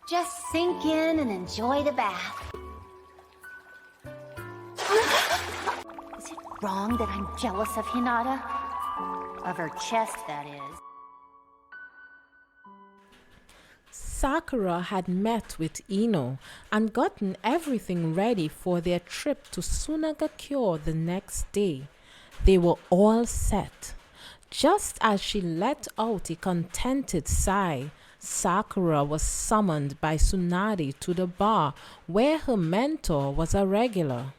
Just sink in and enjoy the bath. Is it wrong that I'm jealous of Hinata? Of her chest, that is. Sakura had met with Ino and gotten everything ready for their trip to Sunagakure the next day. They were all set. Just as she let out a contented sigh, Sakura was summoned by Tsunade to the bar where her mentor was a regular.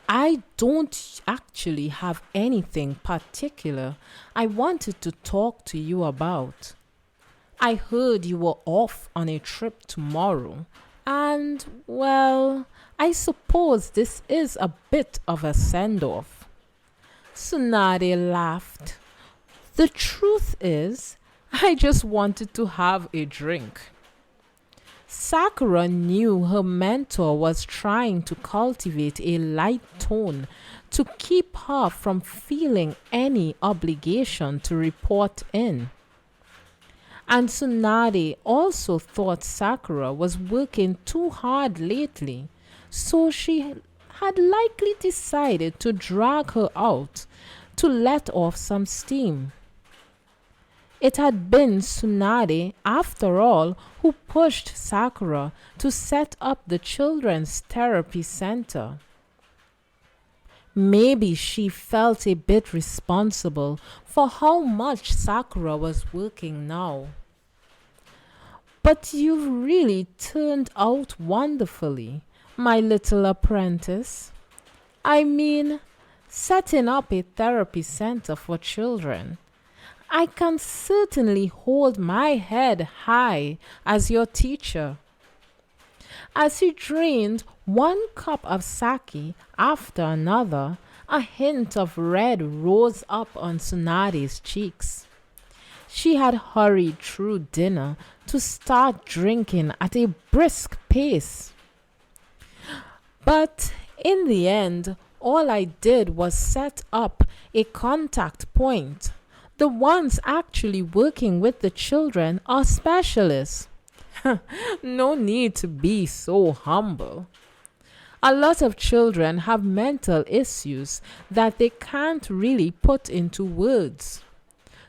I don't actually have anything particular I wanted to talk to you about. I heard you were off on a trip tomorrow, and, well, I suppose this is a bit of a send-off. Tsunade laughed. The truth is, I just wanted to have a drink. Sakura knew her mentor was trying to cultivate a light tone to keep her from feeling any obligation to report in. And Tsunade also thought Sakura was working too hard lately, so she had likely decided to drag her out to let off some steam. It had been Tsunade, after all, who pushed Sakura to set up the children's therapy center. Maybe she felt a bit responsible for how much Sakura was working now. But you've really turned out wonderfully, my little apprentice. I mean, setting up a therapy center for children. I can certainly hold my head high as your teacher. As he drained one cup of sake after another, a hint of red rose up on Tsunade's cheeks. She had hurried through dinner to start drinking at a brisk pace. But in the end, all I did was set up a contact point. The ones actually working with the children are specialists. No need to be so humble. A lot of children have mental issues that they can't really put into words.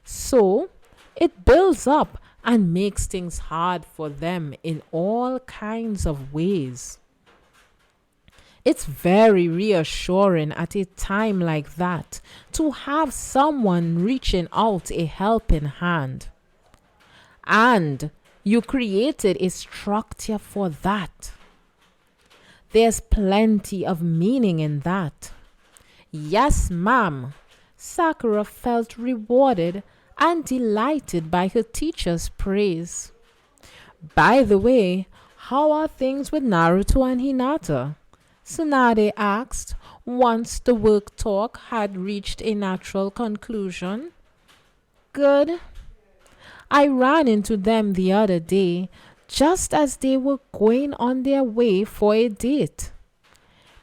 So, it builds up and makes things hard for them in all kinds of ways. It's very reassuring at a time like that to have someone reaching out a helping hand. And you created a structure for that. There's plenty of meaning in that. Yes, ma'am. Sakura felt rewarded and delighted by her teacher's praise. By the way, how are things with Naruto and Hinata? Tsunade asked once the work talk had reached a natural conclusion. Good. I ran into them the other day just as they were going on their way for a date.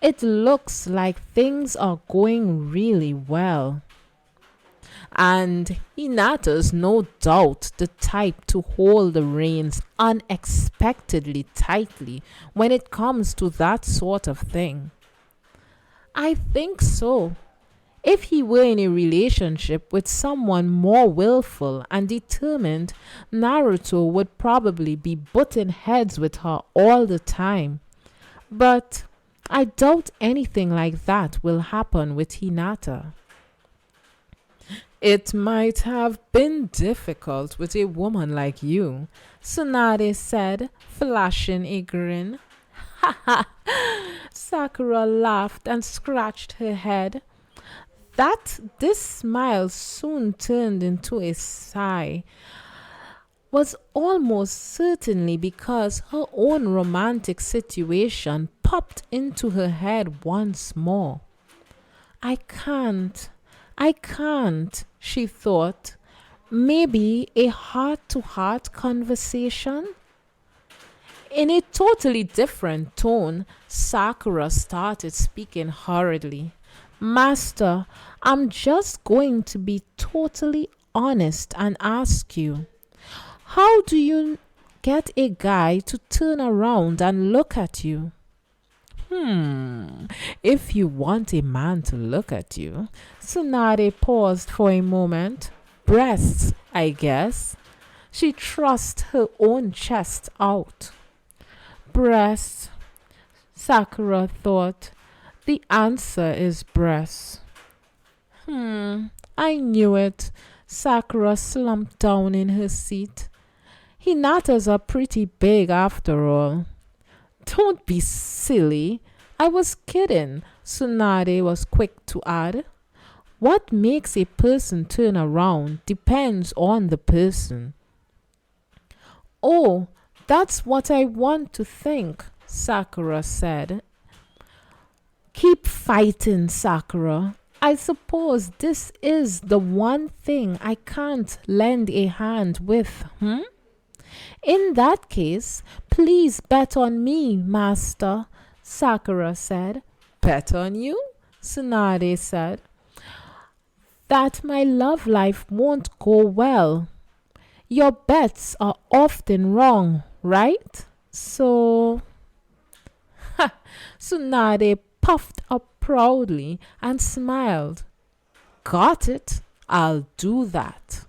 It looks like things are going really well. And Hinata's no doubt the type to hold the reins unexpectedly tightly when it comes to that sort of thing. I think so. If he were in a relationship with someone more willful and determined, Naruto would probably be butting heads with her all the time. But I doubt anything like that will happen with Hinata. It might have been difficult with a woman like you, Tsunade said, flashing a grin. Ha ha! Sakura laughed and scratched her head. This smile soon turned into a sigh was almost certainly because her own romantic situation popped into her head once more. I can't, she thought. Maybe a heart-to-heart conversation? In a totally different tone, Sakura started speaking hurriedly. Master, I'm just going to be totally honest and ask you, how do you get a guy to turn around and look at you? If you want a man to look at you. Tsunade paused for a moment. Breasts, I guess. She thrust her own chest out. Breasts, Sakura thought. The answer is breasts. I knew it. Sakura slumped down in her seat. Hinatas are pretty big after all. Don't be silly. I was kidding, Tsunade was quick to add. What makes a person turn around depends on the person. Oh, that's what I want to think, Sakura said. Keep fighting, Sakura. I suppose this is the one thing I can't lend a hand with, In that case, please bet on me, master, Sakura said. Bet on you? Tsunade said. That my love life won't go well. Your bets are often wrong, right? So... Tsunade puffed up proudly and smiled. Got it. I'll do that.